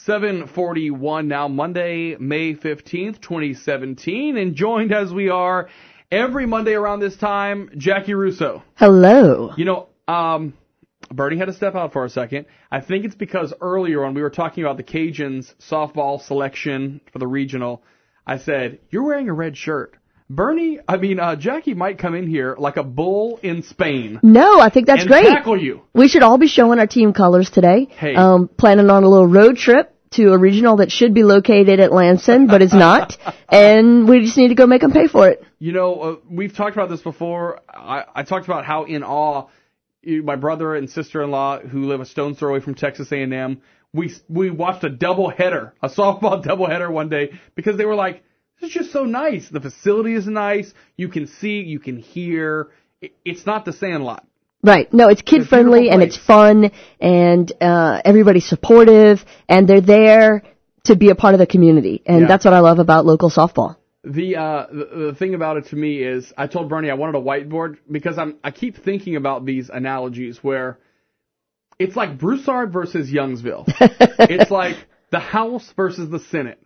7:41 now, Monday, May 15th, 2017, and joined as we are every Monday around this time, Jaci Russo. Hello. You know, Bernie had to step out for a second. I think it's because earlier when we were talking about the Cajuns softball selection for the regional, I said, you're wearing a red shirt. Jaci might come in here like a bull in Spain. No, I think that's great. And tackle you. We should all be showing our team colors today. Hey. Planning on a little road trip to a regional that should be located at Lansing, but it's not. And we just need to go make them pay for it. You know, we've talked about this before. I talked about how in awe my brother and sister-in-law who live a stone's throw away from Texas A&M, we watched a doubleheader, a softball doubleheader one day because they were like, it's just so nice. The facility is nice. You can see, you can hear. It's not the Sandlot. Right. No, it's kid-friendly, and it's fun, and everybody's supportive, and they're there to be a part of the community. And that's what I love about local softball. The thing about it to me is, I told Bernie I wanted a whiteboard because I keep thinking about these analogies where it's like Broussard versus Youngsville. It's like the House versus the Senate.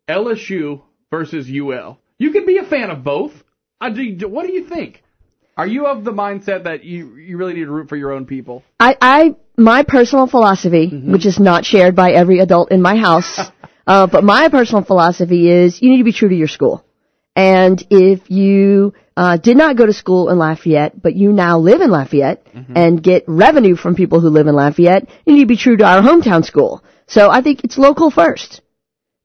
LSU versus UL. You can be a fan of both. What do you think? Are you of the mindset that you really need to root for your own people? My personal philosophy, which is not shared by every adult in my house, but my personal philosophy is you need to be true to your school. And if you did not go to school in Lafayette, but you now live in Lafayette and get revenue from people who live in Lafayette, you need to be true to our hometown school. So I think it's local first.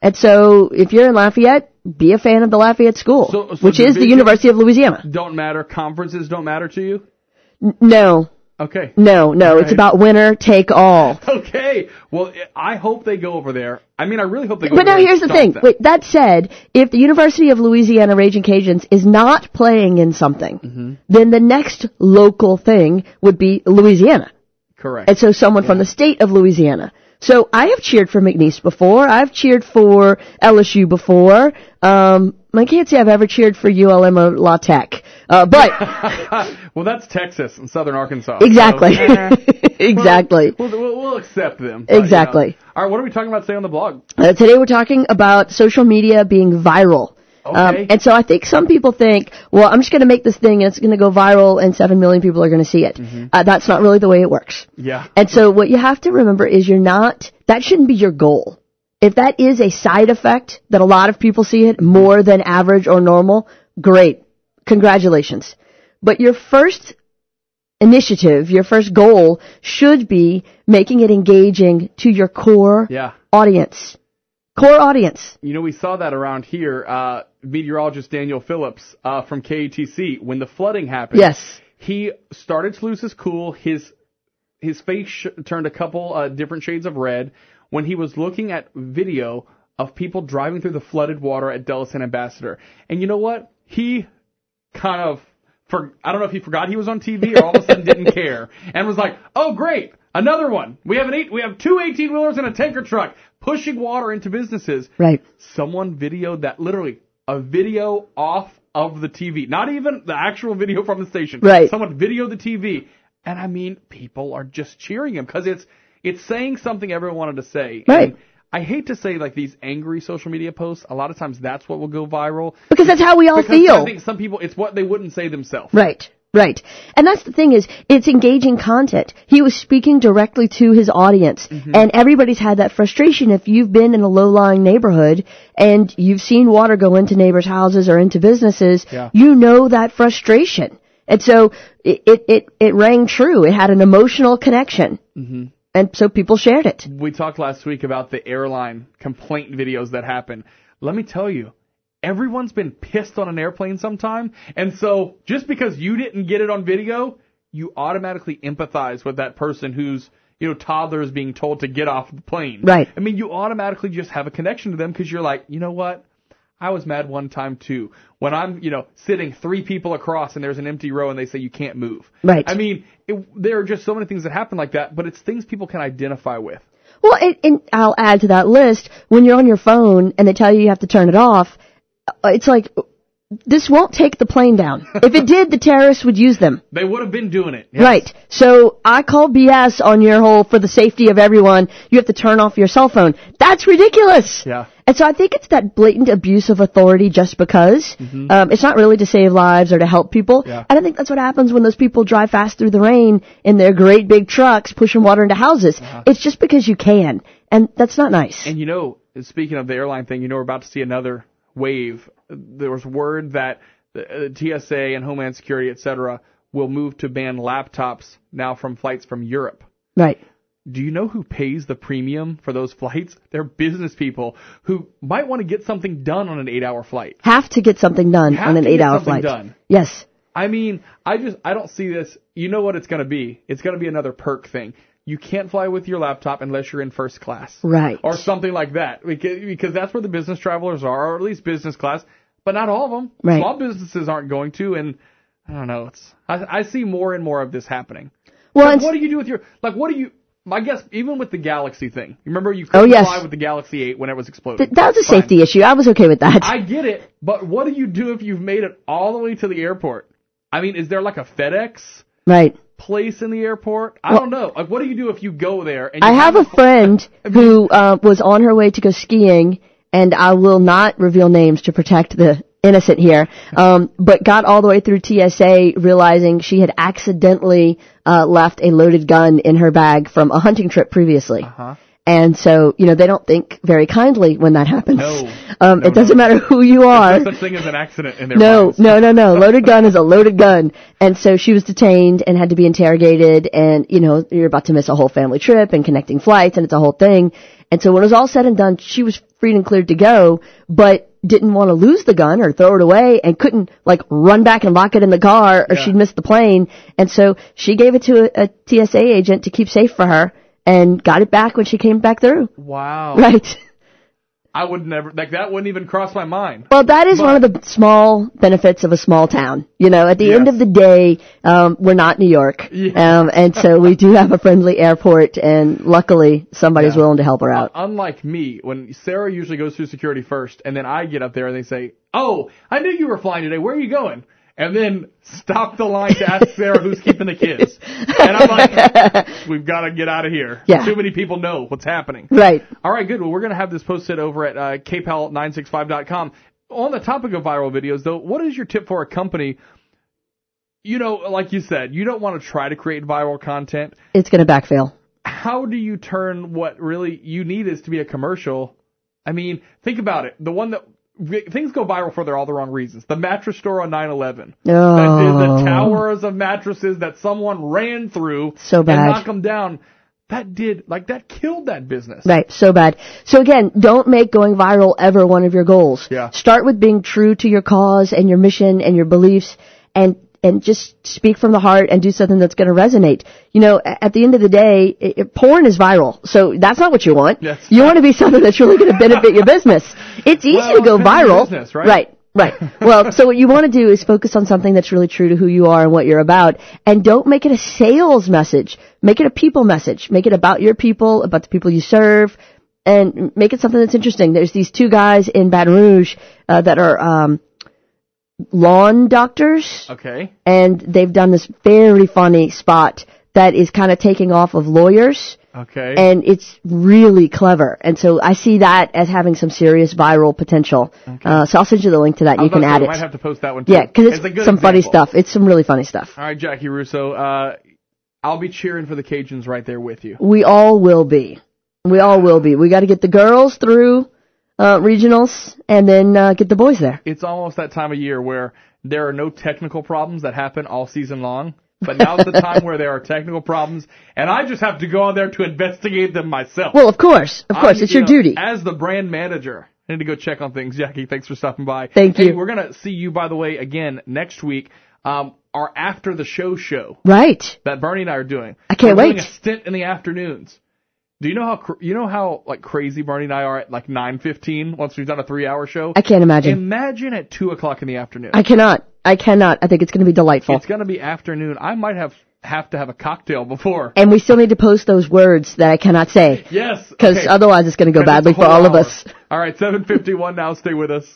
And so, if you're in Lafayette, be a fan of the Lafayette School, which is the University of Louisiana. Don't matter. Conferences don't matter to you? No. Okay. No. Right. It's about winner take all. Okay. Well, I hope they go over there. I really hope they go over there. But now here's the thing. Wait, that said, if the University of Louisiana Raging Cajuns is not playing in something, then the next local thing would be Louisiana. Correct. And so someone from the state of Louisiana. So I have cheered for McNeese before. I've cheered for LSU before. I can't say I've ever cheered for ULM or La Tech. But well, that's Texas and Southern Arkansas. Exactly. So, exactly. We'll accept them. But, exactly. You know. All right. What are we talking about today on the blog? Today we're talking about social media being viral. Okay. And so I think some people think, well, I'm just going to make this thing and it's going to go viral and 7 million people are going to see it. That's not really the way it works. Yeah. And so what you have to remember is that shouldn't be your goal. If that is a side effect that a lot of people see it more than average or normal, great. Congratulations. But your first initiative, your first goal should be making it engaging to your core audience. Core audience. You know, we saw that around here. Meteorologist Daniel Phillips from KATC, when the flooding happened, he started to lose his cool. His face turned a couple different shades of red when he was looking at video of people driving through the flooded water at Dulles and Ambassador. And you know what? He kind of, I don't know if he forgot he was on TV or all of a sudden didn't care and was like, oh, great, another one. We have two 18-wheelers and a tanker truck pushing water into businesses. Right. Someone videoed that, literally, a video off of the TV. Not even the actual video from the station. Right. Someone videoed the TV. And people are just cheering him because it's saying something everyone wanted to say. Right. And I hate to say like these angry social media posts. A lot of times that's what will go viral. Because that's how we all feel. I think some people, it's what they wouldn't say themselves. Right. Right. And that's the thing is, it's engaging content. He was speaking directly to his audience. And everybody's had that frustration. If you've been in a low-lying neighborhood and you've seen water go into neighbors' houses or into businesses, you know that frustration. And so it rang true. It had an emotional connection. And so people shared it. We talked last week about the airline complaint videos that happen. Let me tell you, everyone's been pissed on an airplane sometime. And so just because you didn't get it on video, you automatically empathize with that person who's, toddler is being told to get off the plane. Right. You automatically just have a connection to them because you're like, you know what? I was mad one time too when I'm, sitting 3 people across and there's an empty row and they say you can't move. Right. There are just so many things that happen like that, but it's things people can identify with. Well, and I'll add to that list, when you're on your phone and they tell you have to turn it off, it's like, this won't take the plane down. If it did, the terrorists would use them. They would have been doing it. Yes. Right. So I call BS on your whole, for the safety of everyone, you have to turn off your cell phone. That's ridiculous. Yeah. And so I think it's that blatant abuse of authority just because. It's not really to save lives or to help people. Yeah. And I think that's what happens when those people drive fast through the rain in their great big trucks pushing water into houses. It's just because you can. And that's not nice. And speaking of the airline thing, we're about to see another wave. There was word that the TSA and Homeland Security, et cetera, will move to ban laptops now from flights from Europe. Right. Do you know who pays the premium for those flights? They're business people who might want to get something done on an 8-hour flight. Have to get something done on an 8-hour flight. Done. Yes. I mean, I don't see this. You know what it's going to be? It's going to be another perk thing. You can't fly with your laptop unless you're in first class. Right. Or something like that. Because that's where the business travelers are, or at least business class. But not all of them. Right. Small businesses aren't going to, and I don't know. I see more and more of this happening. Well, what do you do with I guess even with the Galaxy thing. You remember you couldn't fly with the Galaxy 8 when it was exploding. That was a safety issue. I was okay with that. I get it, but what do you do if you've made it all the way to the airport? I mean, is there like a FedEx place in the airport? I don't know. Like, what do you do if you go there? And I have a friend who was on her way to go skiing, and I will not reveal names to protect the innocent here, but got all the way through TSA realizing she had accidentally left a loaded gun in her bag from a hunting trip previously. And so, they don't think very kindly when that happens. It doesn't matter who you are. There's no such thing as an accident in their minds. No. Loaded gun is a loaded gun. And so she was detained and had to be interrogated, and, you're about to miss a whole family trip and connecting flights, and it's a whole thing. And so when it was all said and done, she was free and cleared to go, but didn't want to lose the gun or throw it away, and couldn't run back and lock it in the car or she'd miss the plane. And so she gave it to a TSA agent to keep safe for her and got it back when she came back through. Wow. Right. I would never, that wouldn't even cross my mind. Well, that is one of the small benefits of a small town. At the end of the day, we're not New York. And so we do have a friendly airport, and luckily somebody's willing to help her out. Unlike me, when Sarah usually goes through security first, and then I get up there and they say, "Oh, I knew you were flying today. Where are you going?" And then stop the line to ask Sarah who's keeping the kids. And I'm like, we've got to get out of here. Yeah. Too many people know what's happening. Right. All right, good. Well, we're going to have this posted over at kpal965.com. On the topic of viral videos, though, what is your tip for a company? Like you said, you don't want to try to create viral content. It's going to backfail. How do you turn what really you need is to be a commercial? I mean, think about it. The one that things go viral for all the wrong reasons. The mattress store on 9/11. The towers of mattresses that someone ran through and knocked them down. That killed that business. Right, so bad. So again, don't make going viral ever one of your goals. Yeah. Start with being true to your cause and your mission and your beliefs, and just speak from the heart and do something that's going to resonate. At the end of the day, porn is viral, so that's not what you want. Yes. You want to be something that's really going to benefit your business. It's easy to go viral. Business, right? Right. Well, so what you want to do is focus on something that's really true to who you are and what you're about, and don't make it a sales message. Make it a people message. Make it about your people, about the people you serve, and make it something that's interesting. There's these two guys in Baton Rouge that are lawn doctors. Okay. And they've done this very funny spot that is kind of taking off of lawyers. Okay. And it's really clever. And so I see that as having some serious viral potential. Okay. So I'll send you the link to that. You can add it. I might have to post that one too. Yeah, because it's some funny stuff. It's some really funny stuff. All right, Jaci Russo. I'll be cheering for the Cajuns right there with you. We all will be. We got to get the girls through regionals, and then get the boys there. It's almost that time of year where there are no technical problems that happen all season long, but now's the time where there are technical problems, and I just have to go on there to investigate them myself. Well, of course, it's your duty. As the brand manager, I need to go check on things. Jaci, thanks for stopping by. Thank you. We're going to see you, by the way, again next week. Our after the show. Right. That Bernie and I are doing. I can't wait. Doing a stint in the afternoons. Do you know how crazy Bernie and I are at 9:15 once we've done a 3-hour show? I can't imagine. Imagine at 2:00 in the afternoon. I cannot. I think it's going to be delightful. It's going to be afternoon. I might have to have a cocktail before. And we still need to post those words that I cannot say. Yes. Because otherwise it's going to go badly for all of us. All right, 7:51 now. Stay with us.